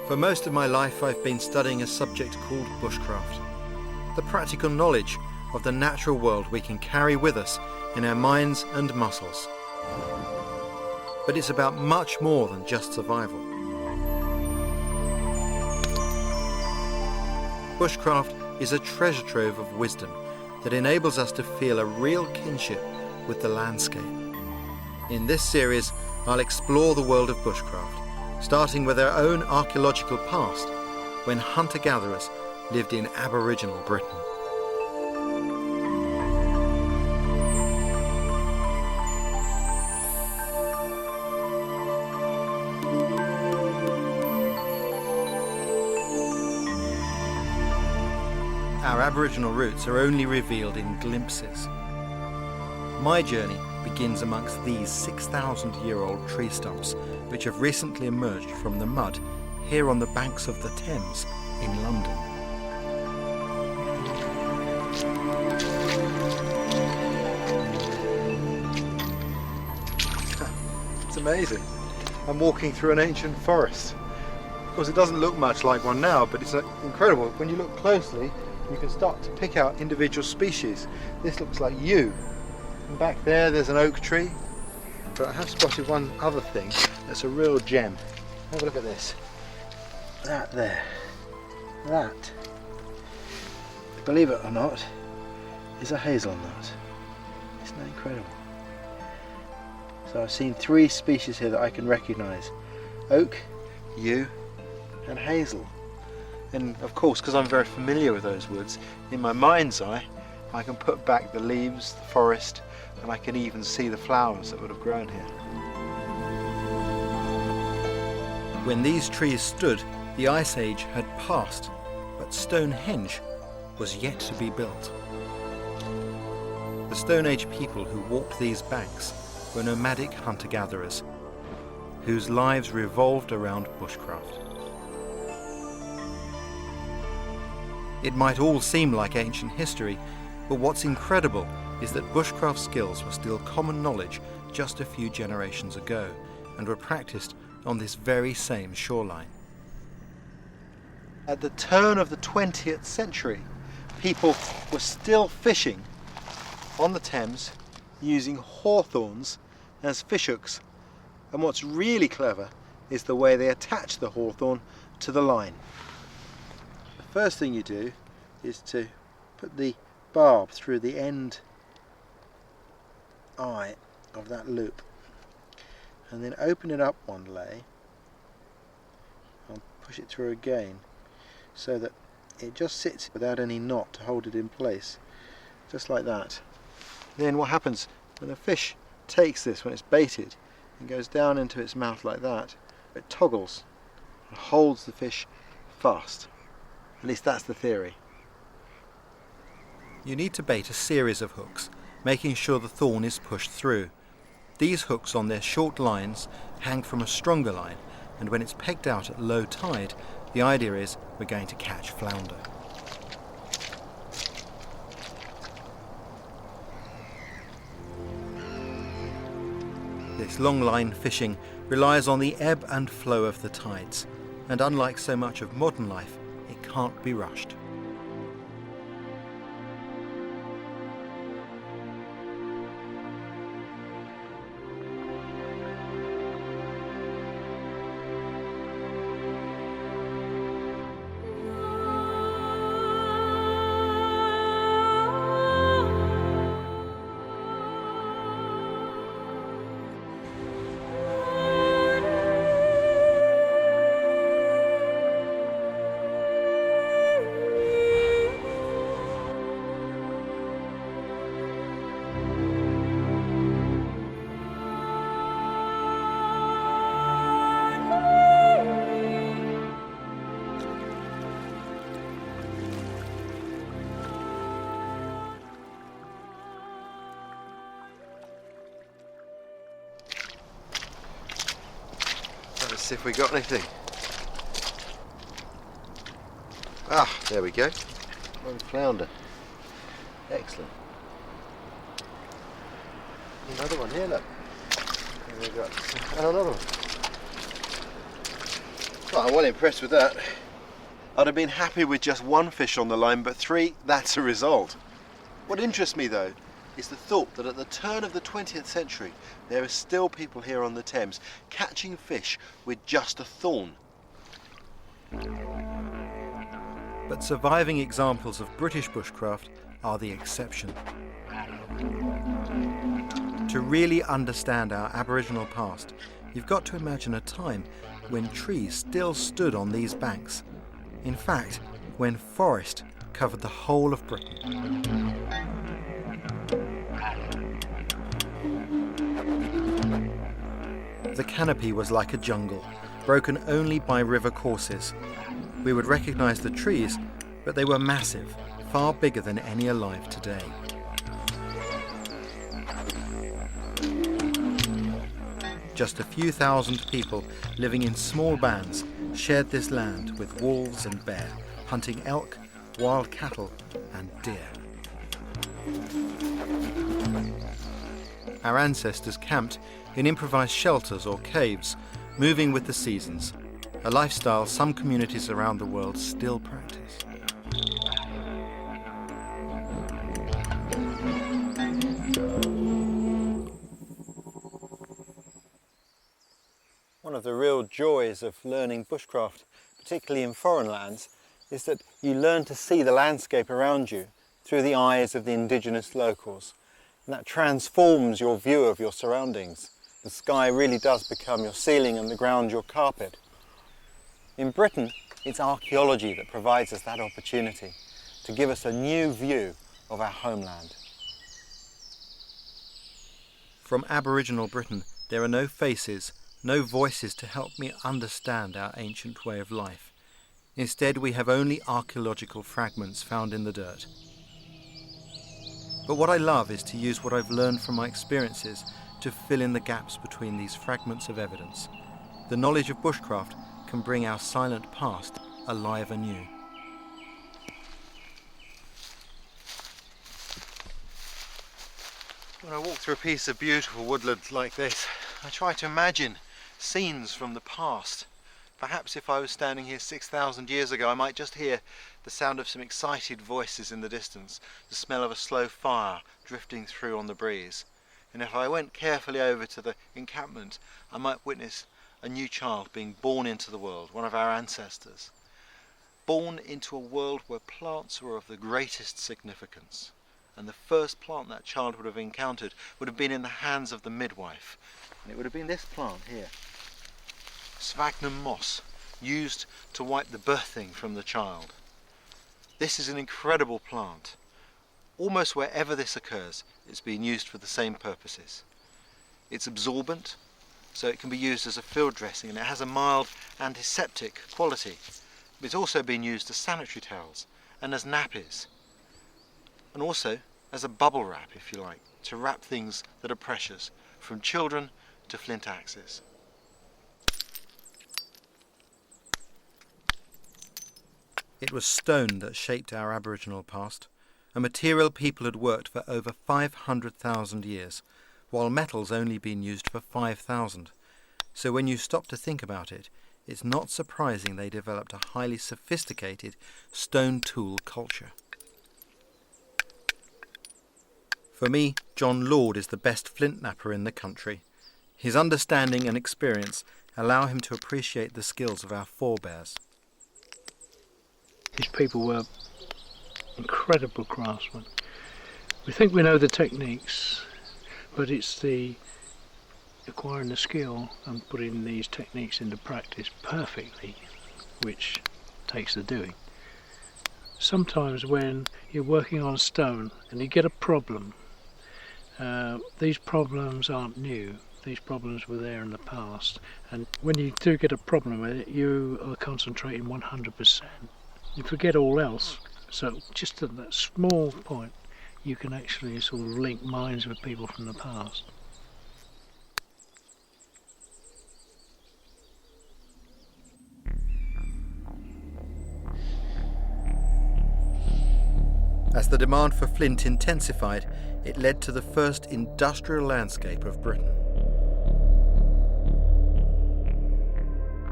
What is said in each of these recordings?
For most of my life I've been studying a subject called bushcraft, the practical knowledge of the natural world we can carry with us in our minds and muscles. But it's about much more than just survival. Bushcraft is a treasure trove of wisdom that enables us to feel a real kinship with the landscape. In this series, I'll explore the world of bushcraft, starting with our own archaeological past, when hunter-gatherers lived in Aboriginal Britain. Our Aboriginal roots are only revealed in glimpses. My journey begins amongst these 6,000-year-old tree stumps which have recently emerged from the mud here on the banks of the Thames in London. It's amazing. I'm walking through an ancient forest. Of course, it doesn't look much like one now, but it's incredible. When you look closely, you can start to pick out individual species. This looks like yew. And back there's an oak tree. But I have spotted one other thing that's a real gem. Have a look at this. That there. That, believe it or not, is a hazelnut. Isn't that incredible? So I've seen 3 species here that I can recognise. Oak, yew and hazel. And of course, because I'm very familiar with those woods, in my mind's eye I can put back the leaves, the forest, and I can even see the flowers that would have grown here. When these trees stood, the Ice Age had passed, but Stonehenge was yet to be built. The Stone Age people who walked these banks were nomadic hunter-gatherers, whose lives revolved around bushcraft. It might all seem like ancient history, but what's incredible is that bushcraft skills were still common knowledge just a few generations ago and were practiced on this very same shoreline. At the turn of the 20th century, people were still fishing on the Thames using hawthorns as fishhooks. And what's really clever is the way they attach the hawthorn to the line. The first thing you do is to put the barb through the end eye of that loop and then open it up one lay and push it through again so that it just sits without any knot to hold it in place, just like that. Then what happens when the fish takes this, when it's baited, and goes down into its mouth like that, it toggles and holds the fish fast. At least that's the theory. You need to bait a series of hooks, making sure the thorn is pushed through. These hooks on their short lines hang from a stronger line, and when it's pegged out at low tide, the idea is we're going to catch flounder. This long line fishing relies on the ebb and flow of the tides, and unlike so much of modern life, it can't be rushed. Let's see if we got anything. Ah, there we go. One flounder. Excellent. Another one here, look. And we've got another one. Well, I'm well impressed with that. I'd have been happy with just one fish on the line, but 3, that's a result. What interests me though is the thought that at the turn of the 20th century there are still people here on the Thames catching fish with just a thorn. But surviving examples of British bushcraft are the exception. To really understand our Aboriginal past, you've got to imagine a time when trees still stood on these banks. In fact, when forest covered the whole of Britain. The canopy was like a jungle, broken only by river courses. We would recognise the trees, but they were massive, far bigger than any alive today. Just a few thousand people living in small bands shared this land with wolves and bear, hunting elk, wild cattle and deer. Our ancestors camped in improvised shelters or caves, moving with the seasons, a lifestyle some communities around the world still practice. One of the real joys of learning bushcraft, particularly in foreign lands, is that you learn to see the landscape around you through the eyes of the indigenous locals. And that transforms your view of your surroundings. The sky really does become your ceiling and the ground your carpet. In Britain, it's archaeology that provides us that opportunity to give us a new view of our homeland. From Aboriginal Britain, there are no faces, no voices to help me understand our ancient way of life. Instead, we have only archaeological fragments found in the dirt. But what I love is to use what I've learned from my experiences to fill in the gaps between these fragments of evidence. The knowledge of bushcraft can bring our silent past alive anew. When I walk through a piece of beautiful woodland like this, I try to imagine scenes from the past. Perhaps if I was standing here 6,000 years ago, I might just hear the sound of some excited voices in the distance, the smell of a slow fire drifting through on the breeze. And if I went carefully over to the encampment, I might witness a new child being born into the world, one of our ancestors. Born into a world where plants were of the greatest significance. And the first plant that child would have encountered would have been in the hands of the midwife. And it would have been this plant here. Sphagnum moss, used to wipe the birthing from the child. This is an incredible plant. Almost wherever this occurs, it's being used for the same purposes. It's absorbent, so it can be used as a field dressing, and it has a mild antiseptic quality. But it's also been used as sanitary towels and as nappies, and also as a bubble wrap, if you like, to wrap things that are precious, from children to flint axes. It was stone that shaped our Aboriginal past, a material people had worked for over 500,000 years, while metal's only been used for 5,000. So when you stop to think about it, it's not surprising they developed a highly sophisticated stone tool culture. For me, John Lord is the best flint knapper in the country. His understanding and experience allow him to appreciate the skills of our forebears. These people were incredible craftsmen. We think we know the techniques, but it's the acquiring the skill and putting these techniques into practice perfectly which takes the doing. Sometimes when you're working on stone and you get a problem, these problems aren't new. These problems were there in the past, and when you do get a problem with it, you are concentrating 100%. You forget all else. So just at that small point, you can actually sort of link minds with people from the past. As the demand for flint intensified, it led to the first industrial landscape of Britain.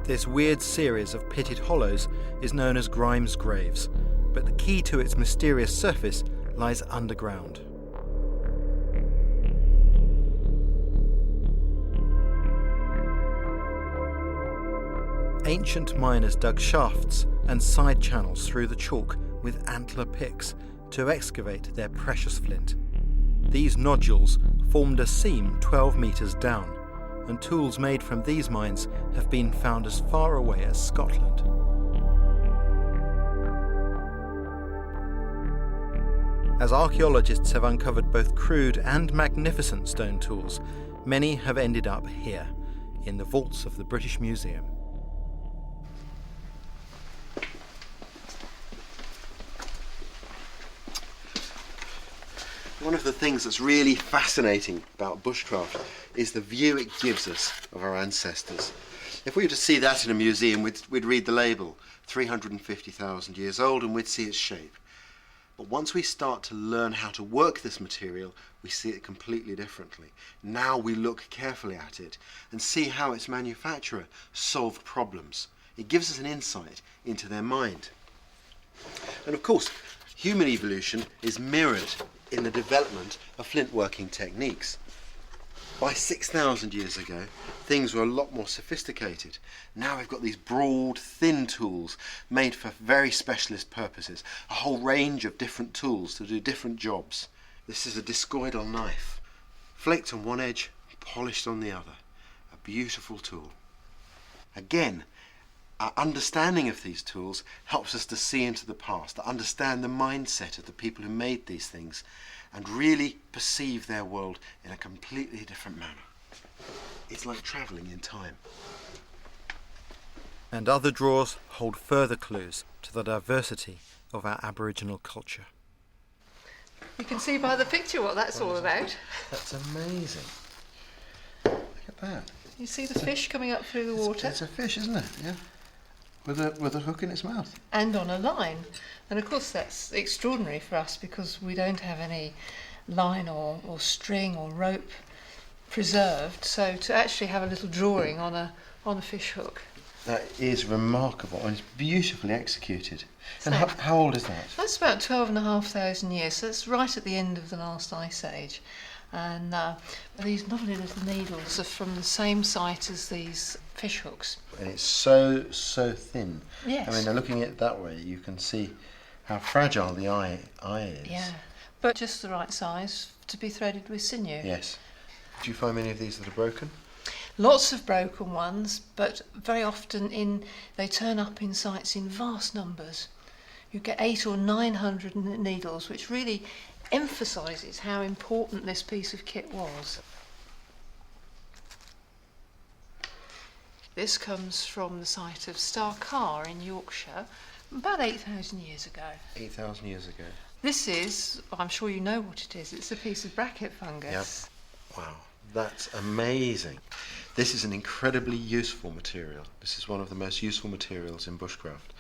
This weird series of pitted hollows is known as Grimes Graves, but the key to its mysterious surface lies underground. Ancient miners dug shafts and side channels through the chalk with antler picks to excavate their precious flint. These nodules formed a seam 12 metres down, and tools made from these mines have been found as far away as Scotland. As archaeologists have uncovered both crude and magnificent stone tools, many have ended up here, in the vaults of the British Museum. One of the things that's really fascinating about bushcraft is the view it gives us of our ancestors. If we were to see that in a museum, we'd read the label, 350,000 years old, and we'd see its shape. But once we start to learn how to work this material, we see it completely differently. Now we look carefully at it and see how its manufacturer solved problems. It gives us an insight into their mind. And of course, human evolution is mirrored in the development of flint working techniques. By 6,000 years ago, things were a lot more sophisticated. Now we've got these broad, thin tools made for very specialist purposes, a whole range of different tools to do different jobs. This is a discoidal knife, flaked on one edge, polished on the other. A beautiful tool. Again, our understanding of these tools helps us to see into the past, to understand the mindset of the people who made these things, and really perceive their world in a completely different manner. It's like travelling in time. And other drawers hold further clues to the diversity of our Aboriginal culture. You can see by the picture what that's all about. That's amazing. Look at that. You see the fish coming up through the water? It's a fish, isn't it? Yeah. With a hook in its mouth. And on a line. And of course that's extraordinary for us because we don't have any line or string or rope preserved. So to actually have a little drawing on a fish hook. That is remarkable and it's beautifully executed. And So- how old is that? That's about 12,500 years, so it's right at the end of the last ice age. And these lovely little needles are from the same site as these fish hooks. And it's so thin. Yes. I mean, now looking at it that way, you can see how fragile the eye is. Yeah, but just the right size to be threaded with sinew. Yes. Do you find many of these that are broken? Lots of broken ones, but very often they turn up in sites in vast numbers. You get 800 or 900 needles, which really emphasises how important this piece of kit was. This comes from the site of Starcar in Yorkshire, about 8,000 years ago. 8,000 years ago. This is, I'm sure you know what it is, it's a piece of bracket fungus. Yep. Wow, that's amazing. This is an incredibly useful material. This is one of the most useful materials in bushcraft.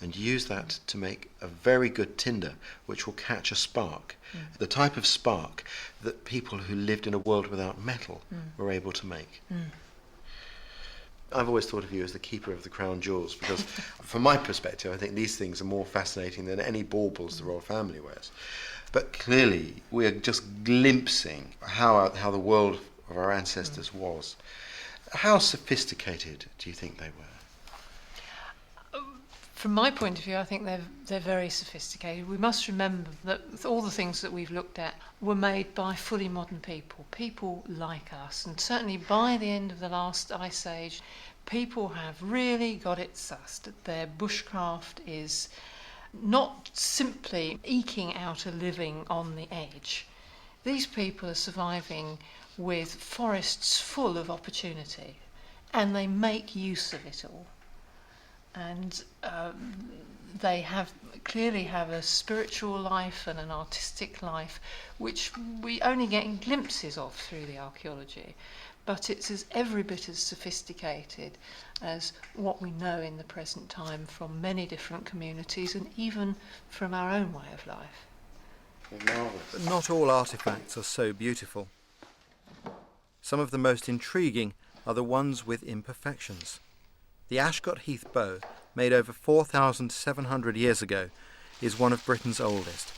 And use that to make a very good tinder which will catch a spark. The type of spark that people who lived in a world without metal were able to make. I've always thought of you as the keeper of the crown jewels because from my perspective I think these things are more fascinating than any baubles the royal family wears. But clearly we are just glimpsing how the world of our ancestors was. How sophisticated do you think they were? From my point of view, I think they're very sophisticated. We must remember that all the things that we've looked at were made by fully modern people like us. And certainly by the end of the last ice age, people have really got it sussed. Their bushcraft is not simply eking out a living on the edge. These people are surviving with forests full of opportunity, and they make use of it all. And they clearly have a spiritual life and an artistic life which we only get glimpses of through the archaeology, but it's every bit as sophisticated as what we know in the present time from many different communities and even from our own way of life. Marvellous. But not all artefacts are so beautiful. Some of the most intriguing are the ones with imperfections. The Ashcott Heath bow, made over 4,700 years ago, is one of Britain's oldest,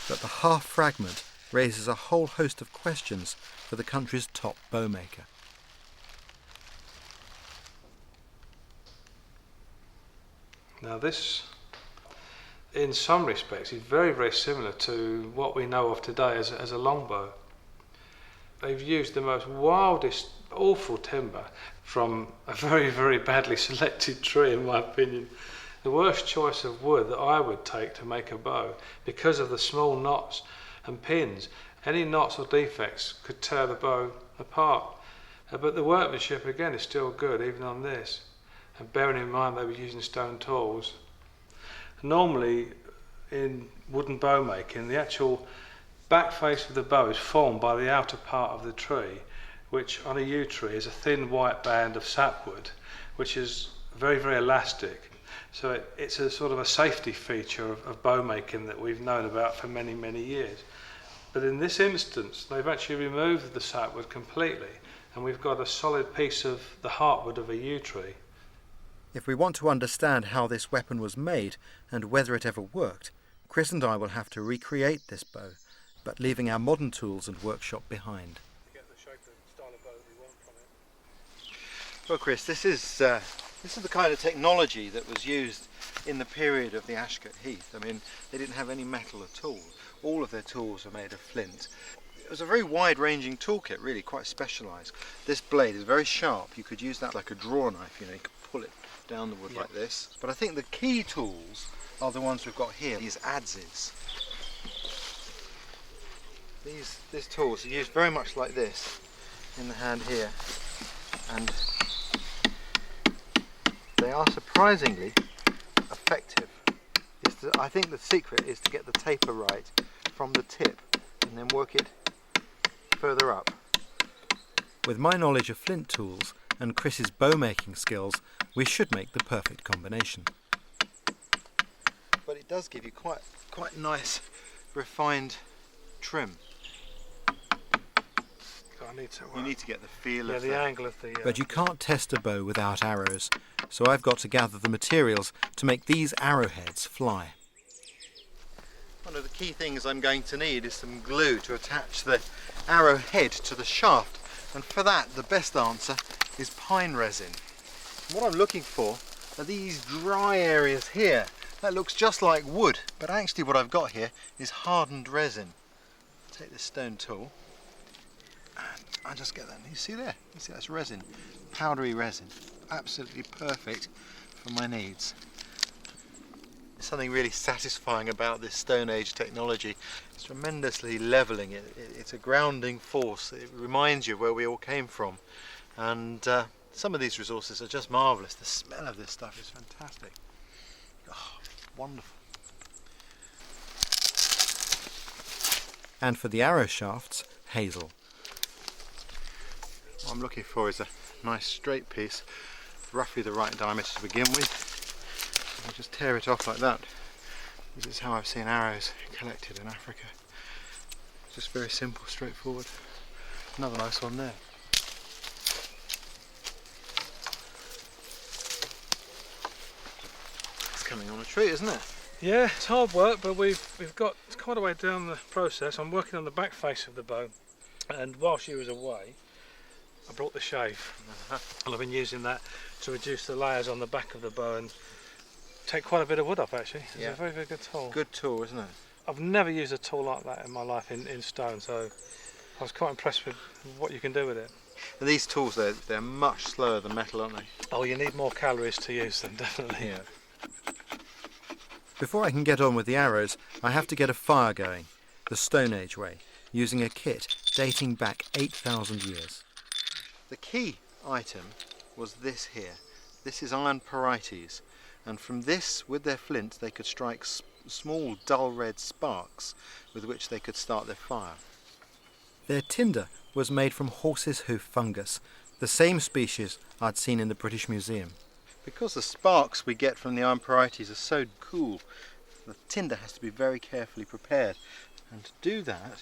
but the half fragment raises a whole host of questions for the country's top bowmaker. Now this, in some respects, is very, very similar to what we know of today as a longbow. They've used the most wildest, awful timber from a very, very badly selected tree, in my opinion. The worst choice of wood that I would take to make a bow, because of the small knots and pins. Any knots or defects could tear the bow apart. But the workmanship, again, is still good, even on this. And bearing in mind they were using stone tools. Normally, in wooden bow making, the actual back face of the bow is formed by the outer part of the tree, which on a yew tree is a thin white band of sapwood, which is very, very elastic. So it's a sort of a safety feature of bow making that we've known about for many, many years. But in this instance, they've actually removed the sapwood completely, and we've got a solid piece of the heartwood of a yew tree. If we want to understand how this weapon was made and whether it ever worked, Chris and I will have to recreate this bow, but leaving our modern tools and workshop behind. To get the shape and style of bow that we want from it. Well, Chris, this is the kind of technology that was used in the period of the Ashcott Heath. I mean, they didn't have any metal at all. All of their tools were made of flint. It was a very wide-ranging toolkit, really, quite specialised. This blade is very sharp. You could use that like a draw knife, you know, you could pull it down the wood like this. But I think the key tools are the ones we've got here, these adzes. These tools are used very much like this in the hand here, and they are surprisingly effective. I think the secret is to get the taper right from the tip and then work it further up. With my knowledge of flint tools and Chris's bow making skills, we should make the perfect combination. But it does give you quite nice refined trim. You need to get the feel of the angle of the... But you can't test a bow without arrows, so I've got to gather the materials to make these arrowheads fly. One of the key things I'm going to need is some glue to attach the arrowhead to the shaft, and for that the best answer is pine resin. What I'm looking for are these dry areas here. That looks just like wood, but actually what I've got here is hardened resin. Take this stone tool, and I just get that. You see there? You see that's resin, powdery resin. Absolutely perfect for my needs. There's something really satisfying about this Stone Age technology. It's tremendously levelling. It's a grounding force. It reminds you where we all came from. And some of these resources are just marvellous. The smell of this stuff is fantastic. Oh, wonderful. And for the arrow shafts, hazel. What I'm looking for is a nice straight piece, roughly the right diameter to begin with. I'll just tear it off like that. This is how I've seen arrows collected in Africa. Just very simple, straightforward. Another nice one there. It's coming on a tree, isn't it? Yeah, it's hard work, but we've got quite a way down the process. I'm working on the back face of the bow, and while she was away, I brought the shave, and I've been using that to reduce the layers on the back of the bow and take quite a bit of wood off. Actually, it's a very, very good tool. Good tool, isn't it? I've never used a tool like that in my life in stone, so I was quite impressed with what you can do with it. And these tools, they're much slower than metal, aren't they? Oh, you need more calories to use them, definitely. Yeah. Before I can get on with the arrows, I have to get a fire going, the Stone Age way, using a kit dating back 8,000 years. The key item was this here. This is iron parites, and from this, with their flint, they could strike small dull red sparks with which they could start their fire. Their tinder was made from horse's hoof fungus, the same species I'd seen in the British Museum. Because the sparks we get from the iron parites are so cool, the tinder has to be very carefully prepared. And to do that,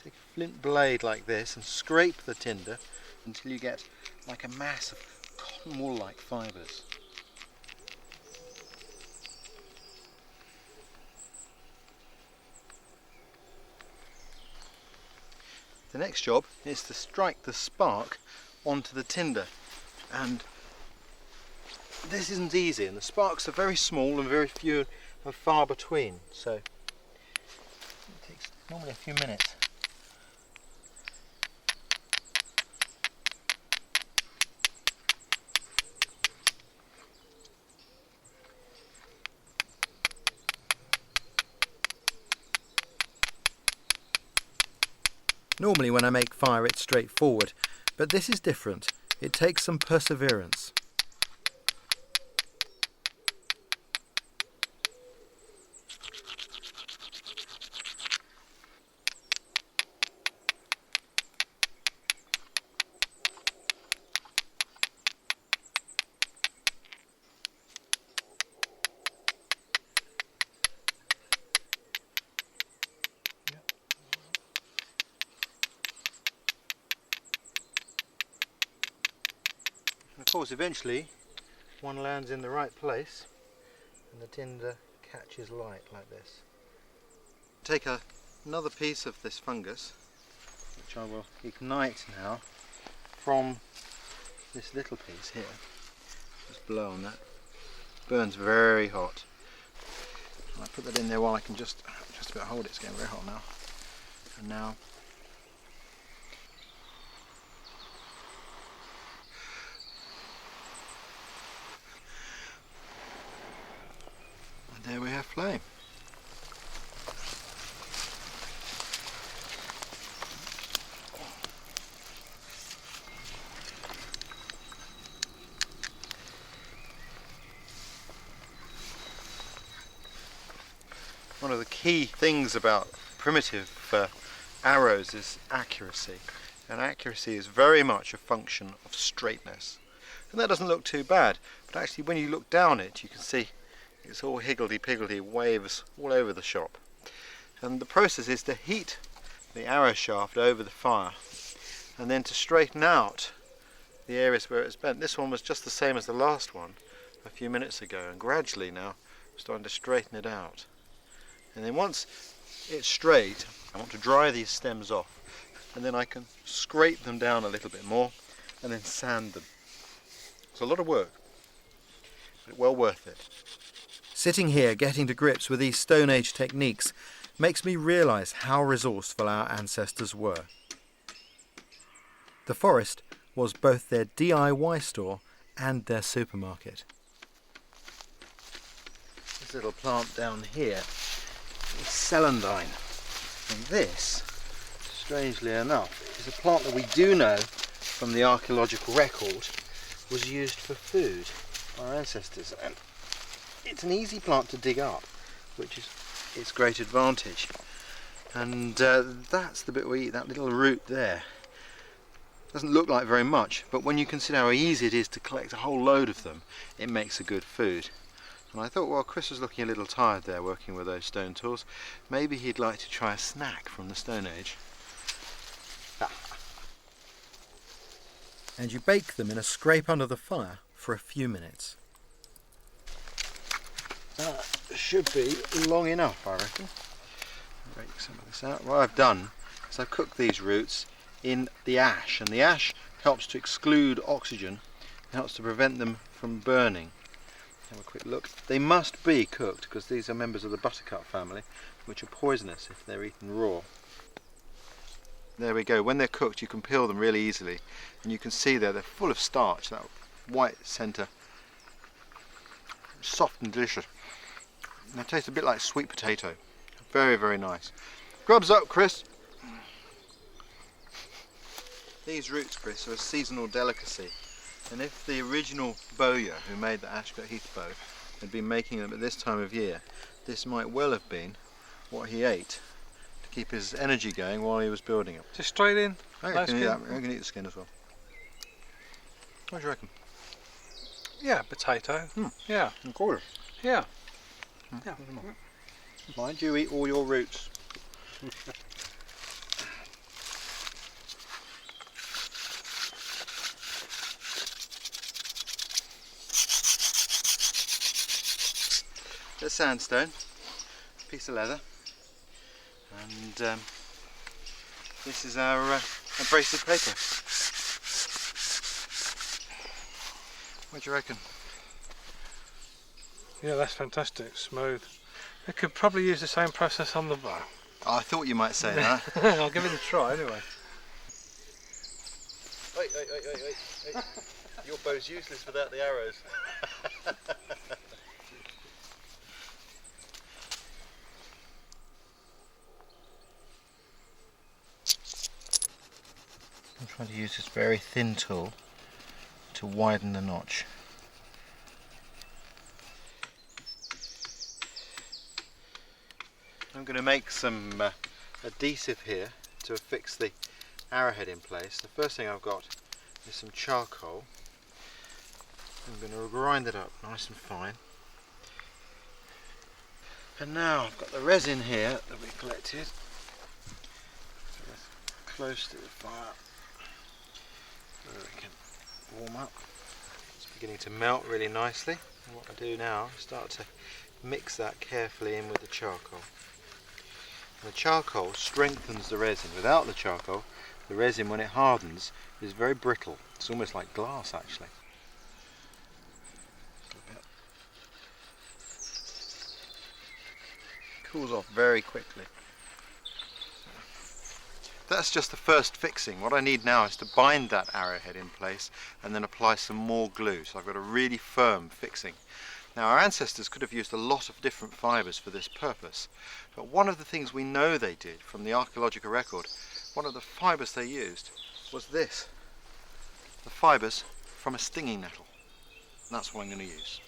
take a flint blade like this and scrape the tinder until you get like a mass of cotton wool-like fibres. The next job is to strike the spark onto the tinder, and this isn't easy, and the sparks are very small and very few and far between, so it takes normally a few minutes. Normally when I make fire it's straightforward, but this is different. It takes some perseverance. And of course eventually one lands in the right place and the tinder catches light like this. Take another piece of this fungus, which I will ignite now from this little piece here. Just blow on that. Burns very hot. And I put that in there while I can just about hold it. It's getting very hot now. And now there we have flame. One of the key things about primitive arrows is accuracy, and accuracy is very much a function of straightness. And that doesn't look too bad, but actually when you look down it you can see it's all higgledy-piggledy waves all over the shop. And the process is to heat the arrow shaft over the fire and then to straighten out the areas where it's bent. This one was just the same as the last one a few minutes ago, and gradually now I'm starting to straighten it out. And then once it's straight, I want to dry these stems off, and then I can scrape them down a little bit more and then sand them. It's a lot of work, but well worth it. Sitting here getting to grips with these Stone Age techniques makes me realise how resourceful our ancestors were. The forest was both their DIY store and their supermarket. This little plant down here is celandine, and this, strangely enough, is a plant that we do know from the archaeological record was used for food by our ancestors, and it's an easy plant to dig up, which is its great advantage. And that's the bit we eat, that little root there. Doesn't look like very much, but when you consider how easy it is to collect a whole load of them, it makes a good food. And I thought, well, Chris was looking a little tired there working with those stone tools. Maybe he'd like to try a snack from the Stone Age. And you bake them in a scrape under the fire for a few minutes. That should be long enough, I reckon. Break some of this out. What I've done is I've cooked these roots in the ash, and the ash helps to exclude oxygen, helps to prevent them from burning. Have a quick look. They must be cooked because these are members of the buttercup family, which are poisonous if they're eaten raw. There we go. When they're cooked you can peel them really easily, and you can see there they're full of starch, that white centre. Soft and delicious. And they taste a bit like sweet potato. Very, very nice. Grubs up, Chris. These roots, Chris, are a seasonal delicacy, and if the original bowyer who made the Ashcott Heath bow had been making them at this time of year, this might well have been what he ate to keep his energy going while he was building it. Just straight in? I can eat the skin as well. What do you reckon? Yeah, potato. Yeah. A quarter. Yeah. Yeah. Mind you eat all your roots. bit of sandstone, piece of leather, and this is our abrasive paper. What do you reckon? Yeah, that's fantastic, smooth. They could probably use the same process on the bow. Oh, I thought you might say that. I'll give it a try anyway. Hey. Your bow's useless without the arrows. I'm trying to use this very thin tool to widen the notch. I'm going to make some adhesive here to affix the arrowhead in place. The first thing I've got is some charcoal. I'm going to grind it up nice and fine. And now I've got the resin here that we collected. Close to the fire where it can warm up. It's beginning to melt really nicely. And what I do now is start to mix that carefully in with the charcoal. The charcoal strengthens the resin. Without the charcoal, the resin, when it hardens, is very brittle. It's almost like glass, actually. Cools off very quickly. That's just the first fixing. What I need now is to bind that arrowhead in place and then apply some more glue. So I've got a really firm fixing. Now, our ancestors could have used a lot of different fibres for this purpose, but one of the things we know they did from the archaeological record, one of the fibres they used was this, the fibres from a stinging nettle. And that's what I'm going to use.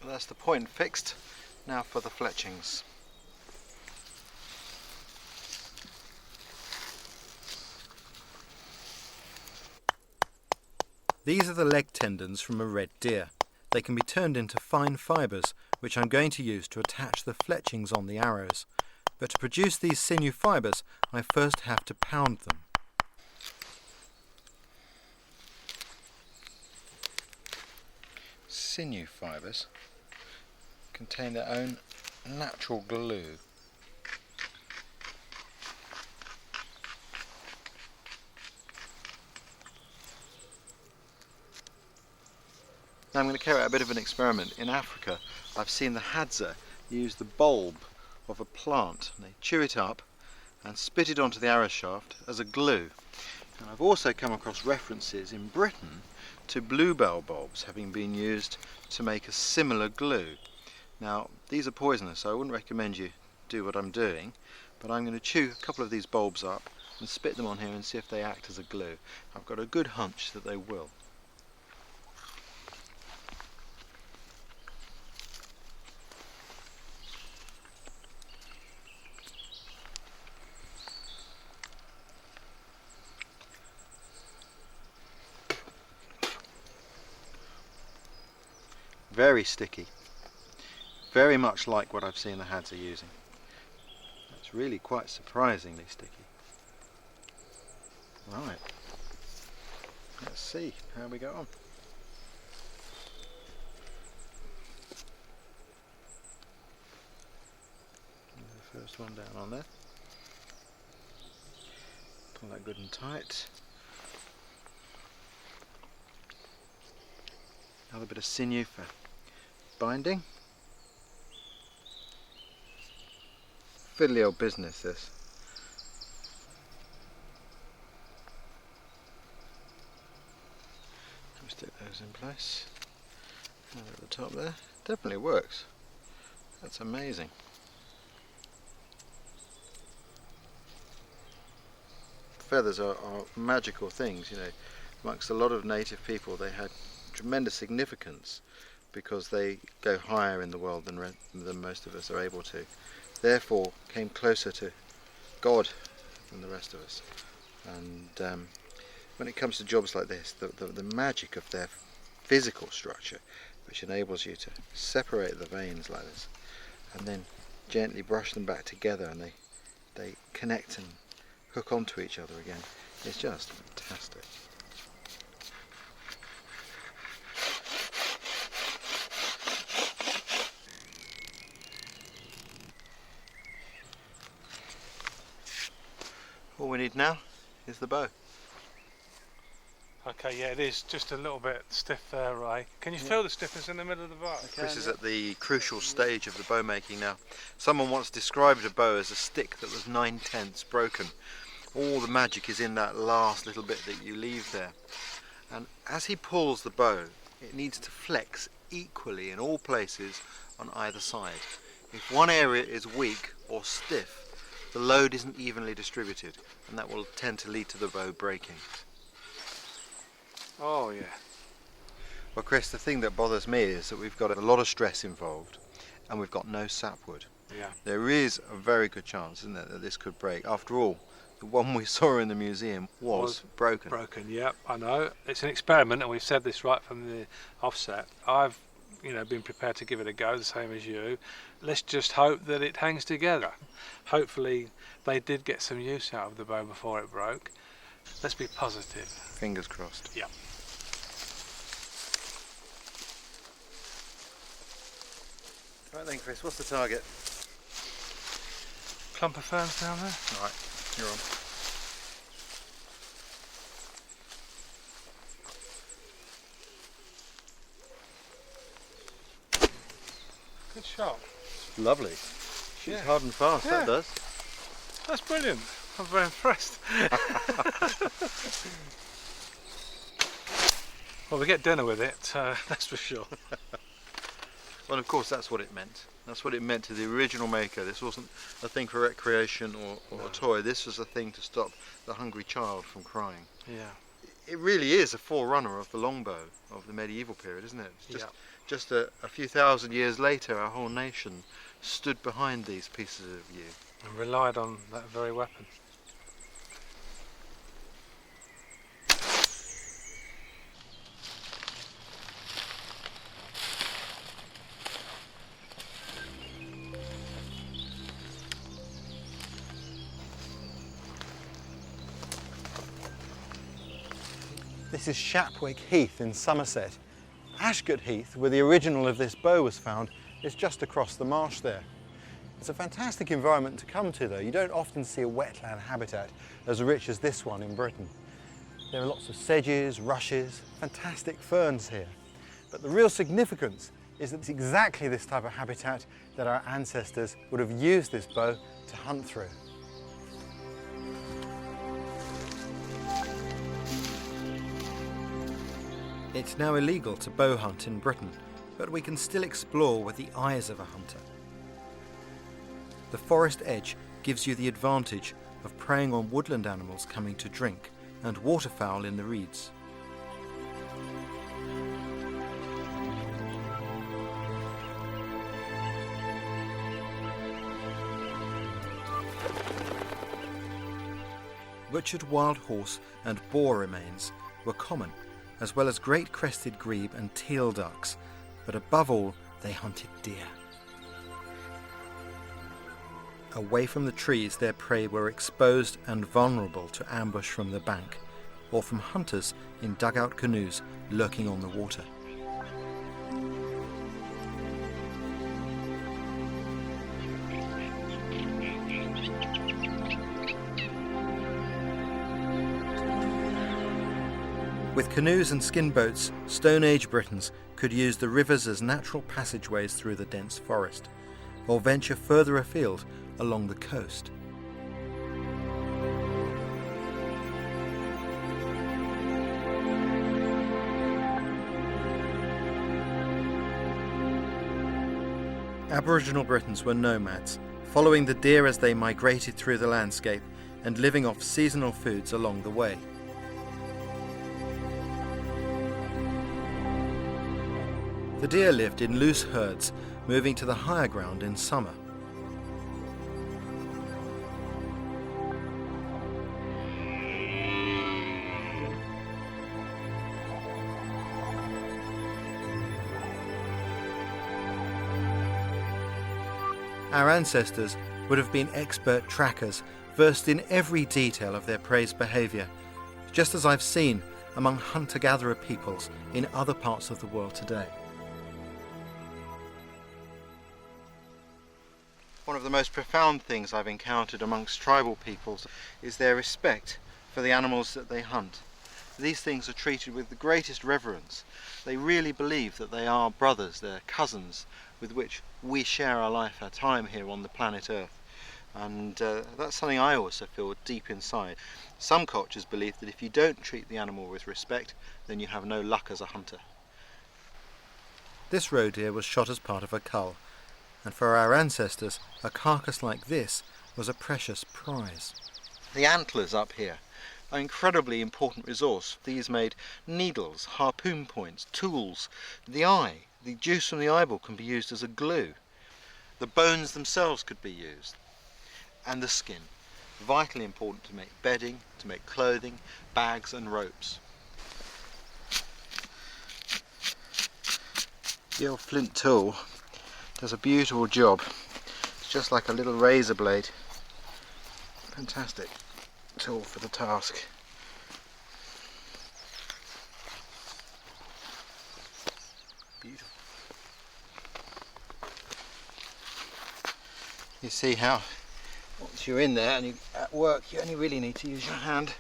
That's the point fixed. Now for the fletchings. These are the leg tendons from a red deer. They can be turned into fine fibres, which I'm going to use to attach the fletchings on the arrows. But to produce these sinew fibres, I first have to pound them. Sinew fibres contain their own natural glue. Now I'm going to carry out a bit of an experiment. In Africa, I've seen the Hadza use the bulb of a plant. They chew it up and spit it onto the arrow shaft as a glue. And I've also come across references in Britain to bluebell bulbs having been used to make a similar glue. Now, these are poisonous, so I wouldn't recommend you do what I'm doing, but I'm going to chew a couple of these bulbs up and spit them on here and see if they act as a glue. I've got a good hunch that they will. Very sticky. Very much like what I've seen the Hadza using. It's really quite surprisingly sticky. Right. Let's see how we go on. The first one down on there. Pull that good and tight. Another bit of sinew for binding. Fiddly old business, this. Stick those in place. And at the top there. Definitely works. That's amazing. Feathers are magical things, you know. Amongst a lot of native people, they had tremendous significance because they go higher in the world than most of us are able to. Therefore came closer to God than the rest of us. And when it comes to jobs like this, the magic of their physical structure, which enables you to separate the veins like this and then gently brush them back together, and they connect and hook onto each other again. It's just fantastic. All we need now is the bow. Okay, yeah, it is just a little bit stiff there, Ray. Can you feel the stiffness in the middle of the bark? This is at the crucial stage of the bow making now. Someone once described a bow as a stick that was 9/10 broken. All the magic is in that last little bit that you leave there. And as he pulls the bow, it needs to flex equally in all places on either side. If one area is weak or stiff, the load isn't evenly distributed, and that will tend to lead to the bow breaking. Oh, yeah. Well, Chris, the thing that bothers me is that we've got a lot of stress involved, and we've got no sapwood. Yeah. There is a very good chance, isn't there, that this could break. After all, the one we saw in the museum was broken. Broken, yep, I know. It's an experiment, and we've said this right from the offset. I've, been prepared to give it a go, the same as you. Let's just hope that it hangs together. Hopefully, they did get some use out of the bow before it broke. Let's be positive. Fingers crossed. Yeah. Right then, Chris, what's the target? Clump of ferns down there. All right, you're on. Good shot. Lovely. Shoots hard and fast, Yeah. that does. That's brilliant. I'm very impressed. Well, we get dinner with it, that's for sure. Well, of course, that's what it meant. That's what it meant to the original maker. This wasn't a thing for recreation or a toy. This was a thing to stop the hungry child from crying. Yeah. It really is a forerunner of the longbow of the medieval period, isn't it? It's just a few thousand years later, our whole nation stood behind these pieces of yew. And relied on that very weapon. This is Shapwick Heath in Somerset. Ashgate Heath, where the original of this bow was found, is just across the marsh there. It's a fantastic environment to come to though. You don't often see a wetland habitat as rich as this one in Britain. There are lots of sedges, rushes, fantastic ferns here. But the real significance is that it's exactly this type of habitat that our ancestors would have used this bow to hunt through. It's now illegal to bow hunt in Britain, but we can still explore with the eyes of a hunter. The forest edge gives you the advantage of preying on woodland animals coming to drink and waterfowl in the reeds. Butchered wild horse and boar remains were common, as well as great crested grebe and teal ducks, but above all they hunted deer. Away from the trees their prey were exposed and vulnerable to ambush from the bank, or from hunters in dugout canoes lurking on the water. With canoes and skin boats, Stone Age Britons could use the rivers as natural passageways through the dense forest, or venture further afield along the coast. Aboriginal Britons were nomads, following the deer as they migrated through the landscape and living off seasonal foods along the way. The deer lived in loose herds, moving to the higher ground in summer. Our ancestors would have been expert trackers, versed in every detail of their prey's behaviour, just as I've seen among hunter-gatherer peoples in other parts of the world today. One of the most profound things I've encountered amongst tribal peoples is their respect for the animals that they hunt. These things are treated with the greatest reverence. They really believe that they are brothers, they're cousins with which we share our life, our time here on the planet Earth. And that's something I also feel deep inside. Some cultures believe that if you don't treat the animal with respect, then you have no luck as a hunter. This roe deer was shot as part of a cull, and for our ancestors, a carcass like this was a precious prize. The antlers up here are an incredibly important resource. These made needles, harpoon points, tools. The eye, the juice from the eyeball can be used as a glue. The bones themselves could be used. And the skin, vitally important to make bedding, to make clothing, bags and ropes. The old flint tool does a beautiful job. It's just like a little razor blade. Fantastic tool for the task. Beautiful. You see how once you're in there and you're at work, you only really need to use your hand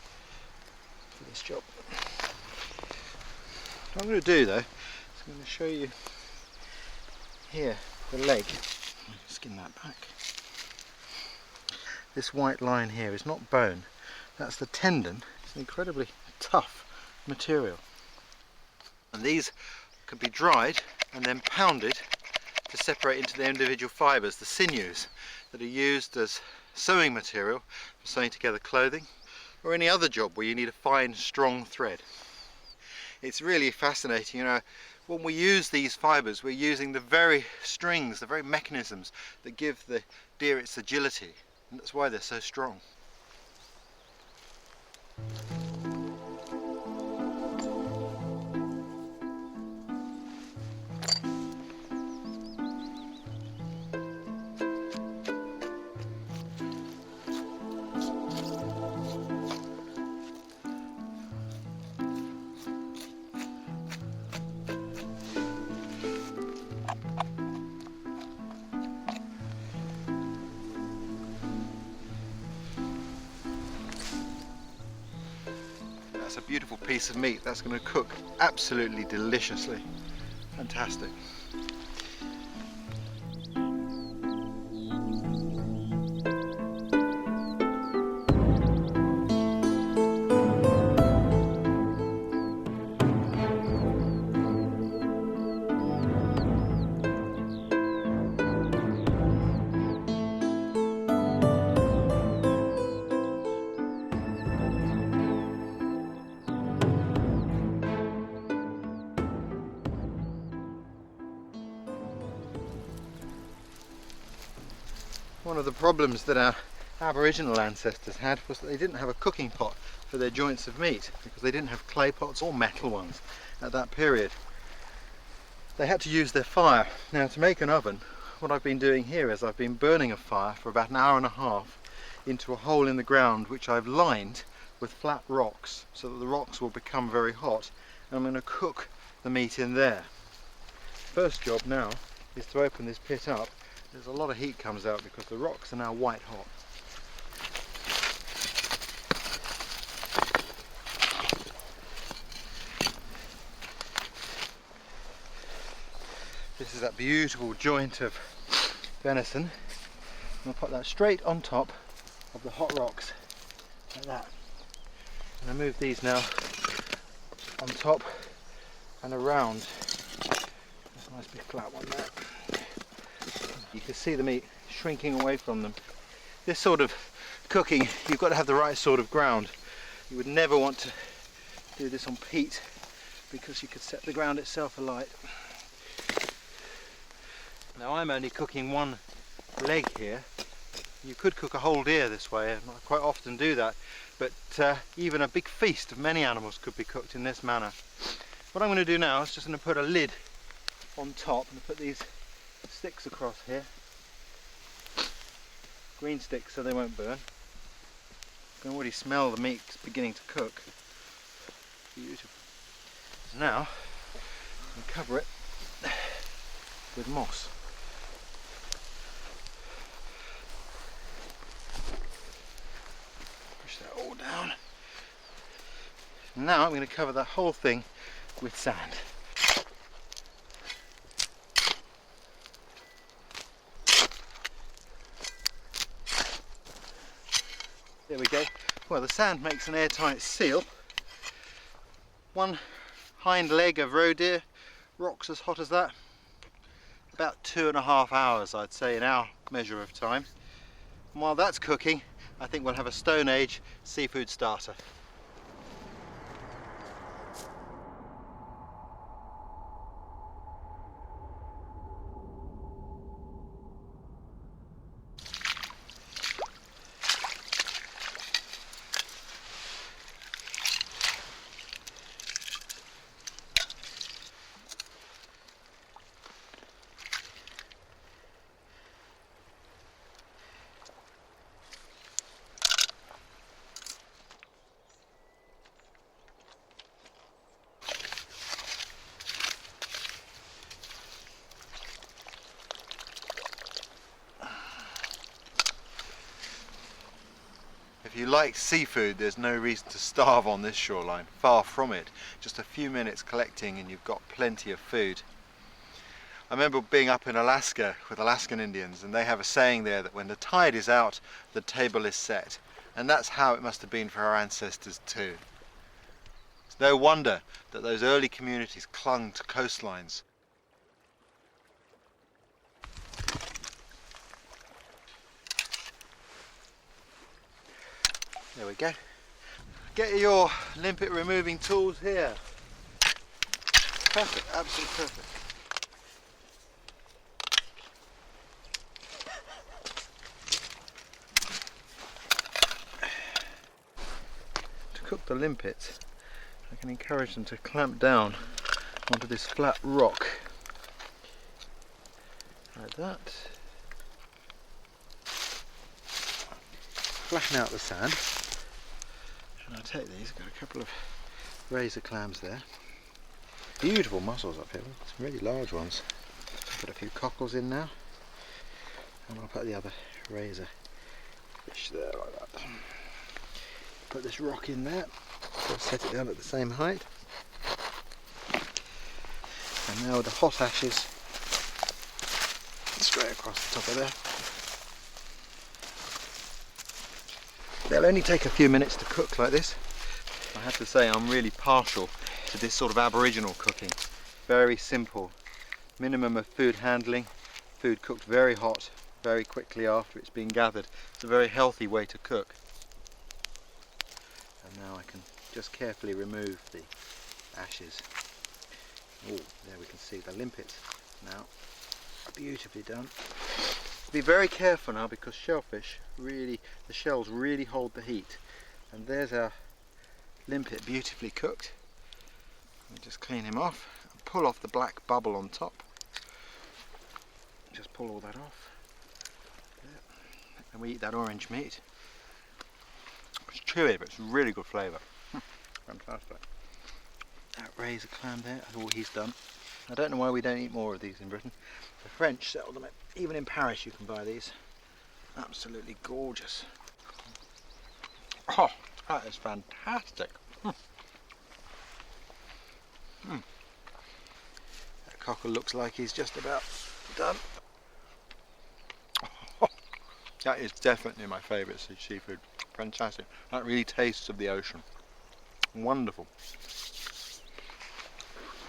for this job. What I'm going to do though is I'm going to show you here the leg. Skin that back. This white line here is not bone, that's the tendon. It's an incredibly tough material. And these can be dried and then pounded to separate into their individual fibres, the sinews that are used as sewing material for sewing together clothing or any other job where you need a fine, strong thread. It's really fascinating. You know, when we use these fibres, we're using the very strings, the very mechanisms that give the deer its agility, and that's why they're so strong. That's a beautiful piece of meat. That's going to cook absolutely deliciously. Fantastic. One of the problems that our Aboriginal ancestors had was that they didn't have a cooking pot for their joints of meat because they didn't have clay pots or metal ones at that period. They had to use their fire. Now, to make an oven, what I've been doing here is I've been burning a fire for about an hour and a half into a hole in the ground which I've lined with flat rocks so that the rocks will become very hot, and I'm going to cook the meat in there. First job now is to open this pit up. There's a lot of heat comes out because the rocks are now white hot. This is that beautiful joint of venison. I'm going to put that straight on top of the hot rocks, like that. And I move these now on top and around. There's a nice big flat one there. You can see the meat shrinking away from them. This sort of cooking, you've got to have the right sort of ground. You would never want to do this on peat because you could set the ground itself alight. Now I'm only cooking one leg here. You could cook a whole deer this way, and I quite often do that, but even a big feast of many animals could be cooked in this manner. What I'm going to do now is just going to put a lid on top and put these sticks across here. green sticks so they won't burn. You can already smell the meat beginning to cook. Beautiful. So now, I'm going to cover it with moss. Push that all down. Now I'm going to cover the whole thing with sand. There we go. Well, the sand makes an airtight seal. One hind leg of roe deer rocks as hot as that. About 2.5 hours, I'd say, in our measure of time. And while that's cooking, I think we'll have a Stone Age seafood starter. If you like seafood, there's no reason to starve on this shoreline. Far from it. Just a few minutes collecting and you've got plenty of food. I remember being up in Alaska with Alaskan Indians, and they have a saying there that when the tide is out, the table is set. And that's how it must have been for our ancestors too. It's no wonder that those early communities clung to coastlines. There we go. Get your limpet removing tools here. Perfect, absolutely perfect. To cook the limpets, I can encourage them to clamp down onto this flat rock. Like that. Flatten out the sand. And I'll take these, got a couple of razor clams there. Beautiful mussels up here, some really large ones. Put a few cockles in now. And I'll put the other razor fish there like that. Put this rock in there, so set it down at the same height. And now with the hot ashes straight across the top of there. They'll only take a few minutes to cook like this. I have to say I'm really partial to this sort of Aboriginal cooking. Very simple, minimum of food handling, food cooked very hot, very quickly after it's been gathered. It's a very healthy way to cook. And now I can just carefully remove the ashes. Oh, there we can see the limpets now. Beautifully done. Be very careful now because shellfish really, the shells really hold the heat. And there's our limpet beautifully cooked. Let me just clean him off and pull off the black bubble on top. Just pull all that off. There. And we eat that orange meat. It's chewy, but it's really good flavour. Fantastic. That razor clam there, that's all he's done. I don't know why we don't eat more of these in Britain. The French sell them, even in Paris you can buy these. Absolutely gorgeous. Oh, that is fantastic. That cockle looks like he's just about done. Oh, that is definitely my favourite seafood. Fantastic. That really tastes of the ocean. Wonderful.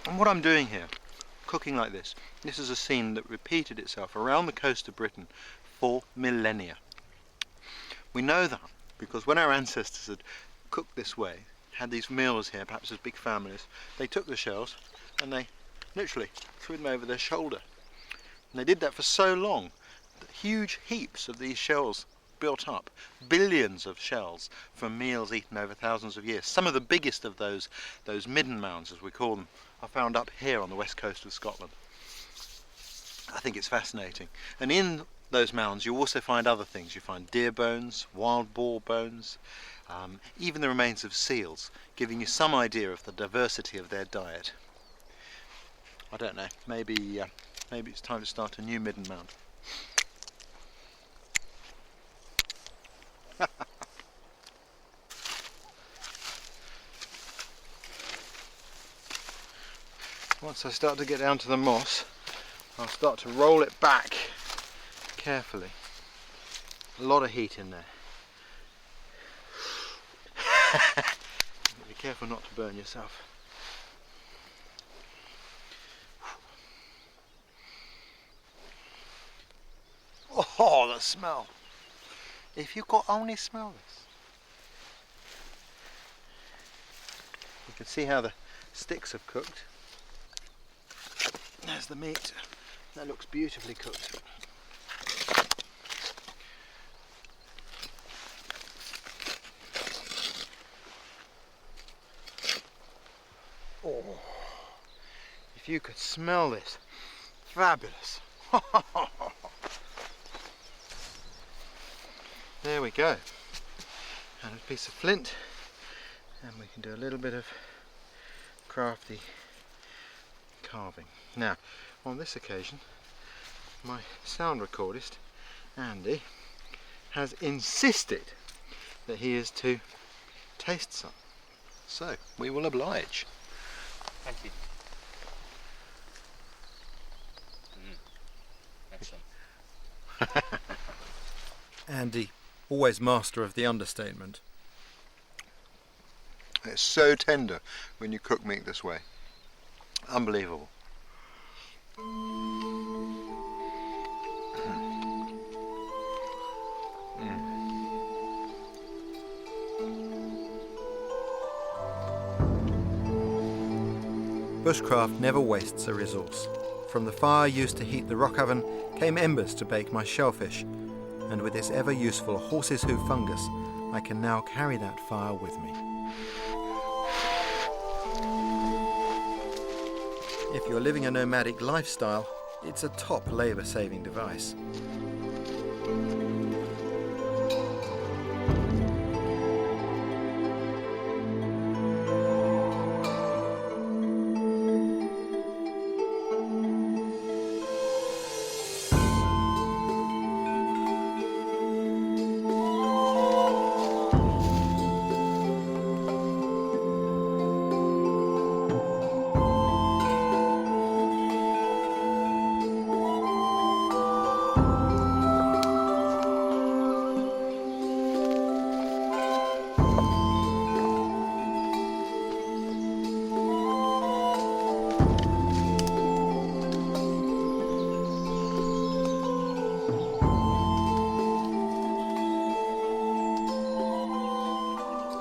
And what I'm doing here, cooking like this is a scene that repeated itself around the coast of Britain for millennia. We know that because when our ancestors had cooked this way, had these meals here, perhaps as big families, they took the shells and they literally threw them over their shoulder. And they did that for so long that huge heaps of these shells built up, billions of shells from meals eaten over thousands of years. Some of the biggest of those midden mounds, as we call them, are found up here on the west coast of Scotland. I think it's fascinating. And in those mounds you also find other things. You find deer bones, wild boar bones, even the remains of seals, giving you some idea of the diversity of their diet. I don't know, maybe it's time to start a new midden mound. Once I start to get down to the moss, I'll start to roll it back carefully. A lot of heat in there. Be careful not to burn yourself. Oh, the smell! If you could only smell this. You can see how the sticks have cooked. There's the meat. That looks beautifully cooked. Oh, if you could smell this, fabulous. There we go. And a piece of flint, and we can do a little bit of crafty carving. Now, on this occasion, my sound recordist, Andy, has insisted that he is to taste some. So, we will oblige. Thank you. Excellent. Andy, always master of the understatement. It's so tender when you cook meat this way. Unbelievable. Bushcraft never wastes a resource. From the fire used to heat the rock oven came embers to bake my shellfish, and with this ever useful horse's hoof fungus, I can now carry that fire with me. If you're living a nomadic lifestyle, it's a top labour-saving device.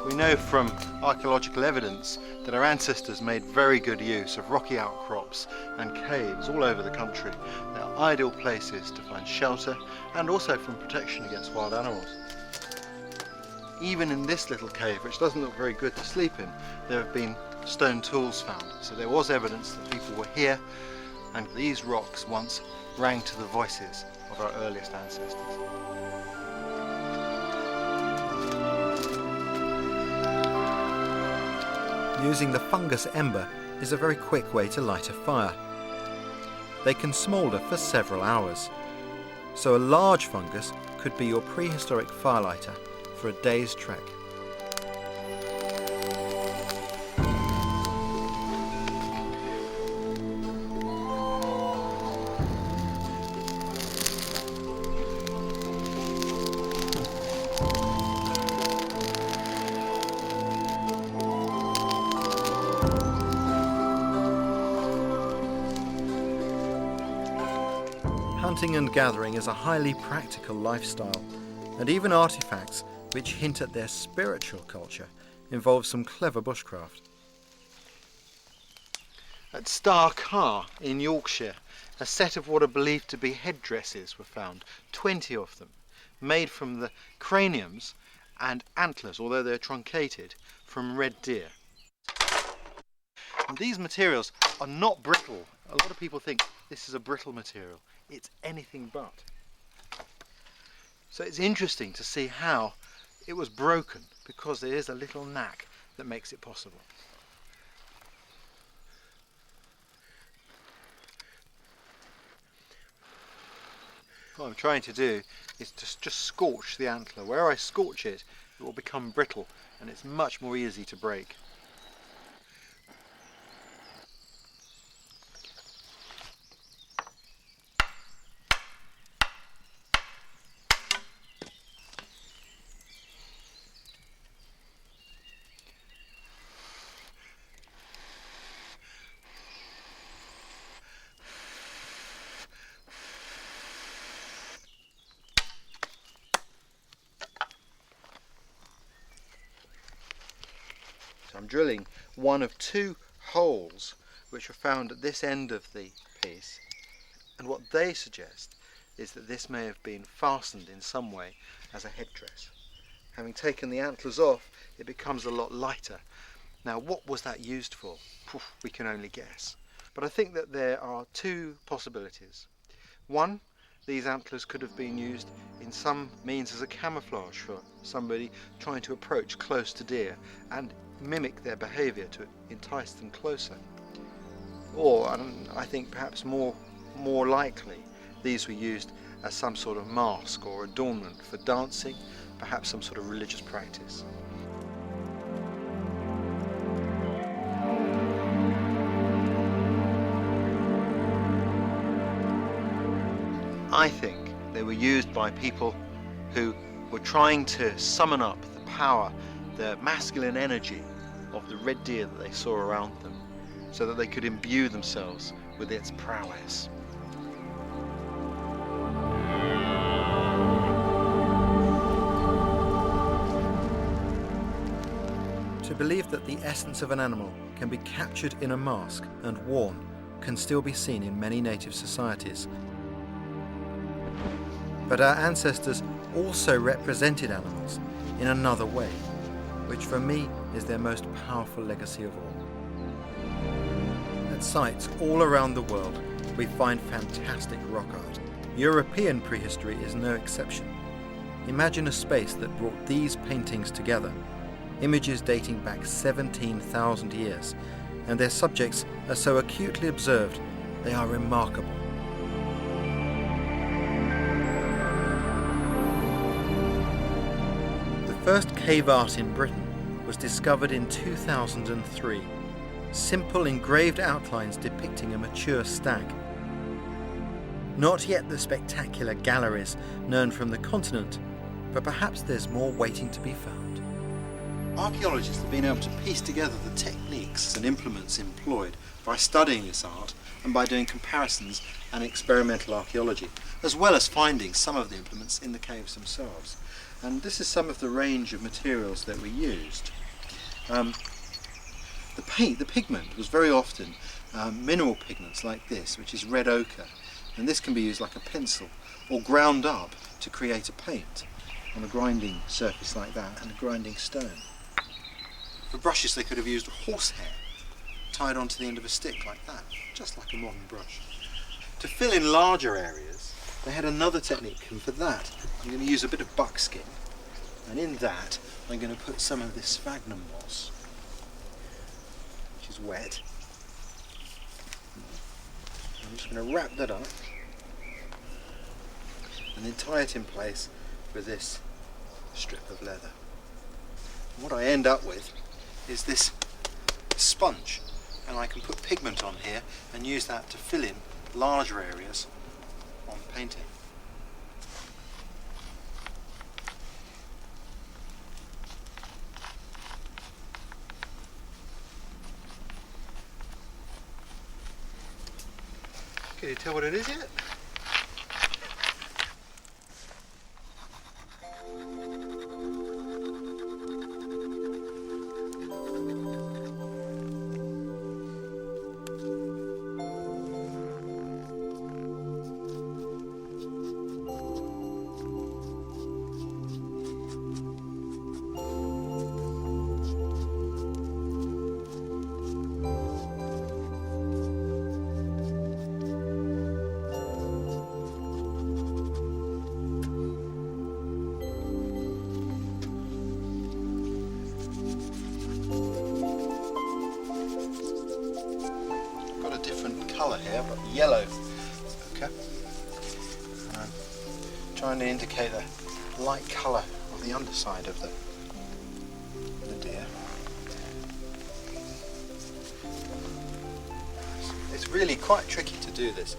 We know from archaeological evidence that our ancestors made very good use of rocky outcrops and caves all over the country. They are ideal places to find shelter and also from protection against wild animals. Even in this little cave, which doesn't look very good to sleep in, there have been stone tools found. So there was evidence that people were here, and these rocks once rang to the voices of our earliest ancestors. Using the fungus ember is a very quick way to light a fire. They can smoulder for several hours, so a large fungus could be your prehistoric firelighter for a day's trek. Hunting and gathering is a highly practical lifestyle, and even artifacts which hint at their spiritual culture involve some clever bushcraft. At Star Car in Yorkshire, a set of what are believed to be headdresses were found, 20 of them, made from the craniums and antlers, although they're truncated, from red deer. And these materials are not brittle. A lot of people think this is a brittle material. It's anything but. So it's interesting to see how it was broken, because there is a little knack that makes it possible. What I'm trying to do is to just scorch the antler. Where I scorch it, it will become brittle and it's much more easy to break. So I'm drilling one of two holes which are found at this end of the piece, and what they suggest is that this may have been fastened in some way as a headdress. Having taken the antlers off, it becomes a lot lighter. Now, what was that used for? We can only guess. But I think that there are two possibilities. One, these antlers could have been used in some means as a camouflage for somebody trying to approach close to deer and mimic their behaviour to entice them closer. Or, and I think perhaps more likely, these were used as some sort of mask or adornment for dancing, perhaps some sort of religious practice. I think they were used by people who were trying to summon up the power, the masculine energy of the red deer that they saw around them, so that they could imbue themselves with its prowess. To believe that the essence of an animal can be captured in a mask and worn can still be seen in many native societies. But our ancestors also represented animals in another way, which for me is their most powerful legacy of all. At sites all around the world, we find fantastic rock art. European prehistory is no exception. Imagine a space that brought these paintings together, images dating back 17,000 years, and their subjects are so acutely observed, they are remarkable. The first cave art in Britain was discovered in 2003. Simple engraved outlines depicting a mature stag. Not yet the spectacular galleries known from the continent, but perhaps there's more waiting to be found. Archaeologists have been able to piece together the techniques and implements employed by studying this art and by doing comparisons and experimental archaeology, as well as finding some of the implements in the caves themselves. And this is some of the range of materials that we used. The pigment was very often mineral pigments like this, which is red ochre, and this can be used like a pencil or ground up to create a paint on a grinding surface like that and a grinding stone. For brushes they could have used horsehair tied onto the end of a stick like that, just like a modern brush. To fill in larger areas they had another technique, and for that I'm going to use a bit of buckskin, and in that I'm going to put some of this sphagnum moss, which is wet. I'm just going to wrap that up and then tie it in place with this strip of leather. And what I end up with is this sponge, and I can put pigment on here and use that to fill in larger areas on painting. Can you tell what it is yet? here, but yellow ochre. And I'm trying to indicate the light colour of the underside of the deer. It's really quite tricky to do this.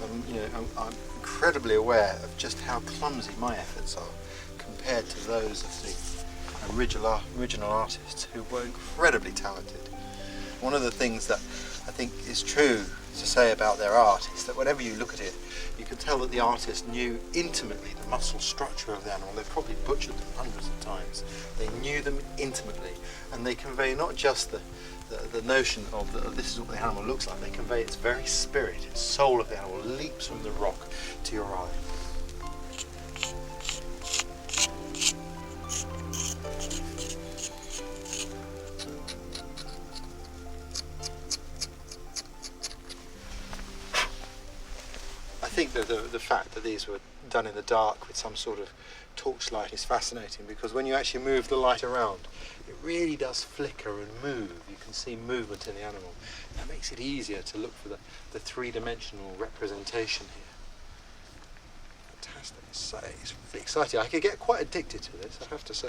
I'm incredibly aware of just how clumsy my efforts are compared to those of the original artists who were incredibly talented. One of the things that I think is true to say about their art is that whenever you look at it, you can tell that the artist knew intimately the muscle structure of the animal. They probably butchered them hundreds of times. They knew them intimately, and they convey not just the notion of this is what the animal looks like, they convey its very spirit, its soul of the animal leaps from the rock to your eye. I think that the fact that these were done in the dark with some sort of torchlight is fascinating, because when you actually move the light around, it really does flicker and move. You can see movement in the animal. That makes it easier to look for the three-dimensional representation here. Fantastic. It's really exciting. I could get quite addicted to this, I have to say.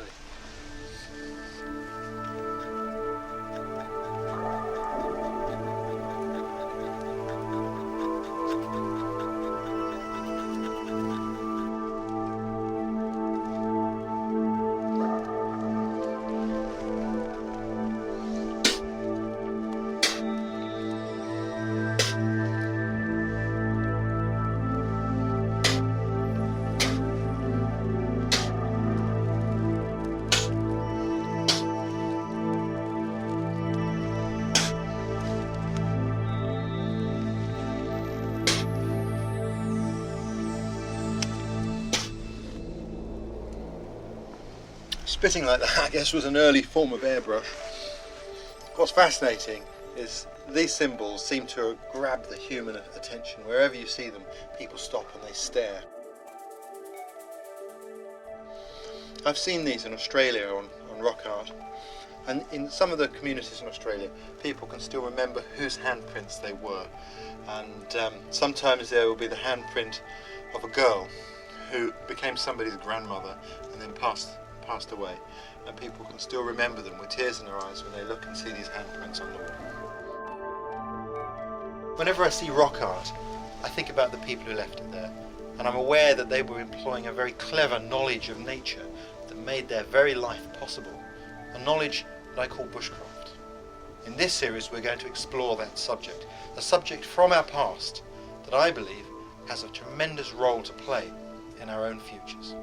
Spitting like that, I guess, was an early form of airbrush. What's fascinating is these symbols seem to grab the human attention. Wherever you see them, people stop and they stare. I've seen these in Australia on rock art, and in some of the communities in Australia, people can still remember whose handprints they were. And sometimes there will be the handprint of a girl who became somebody's grandmother and then passed away, and people can still remember them with tears in their eyes when they look and see these handprints on the wall. Whenever I see rock art, I think about the people who left it there, and I'm aware that they were employing a very clever knowledge of nature that made their very life possible, a knowledge that I call bushcraft. In this series we're going to explore that subject, a subject from our past that I believe has a tremendous role to play in our own futures.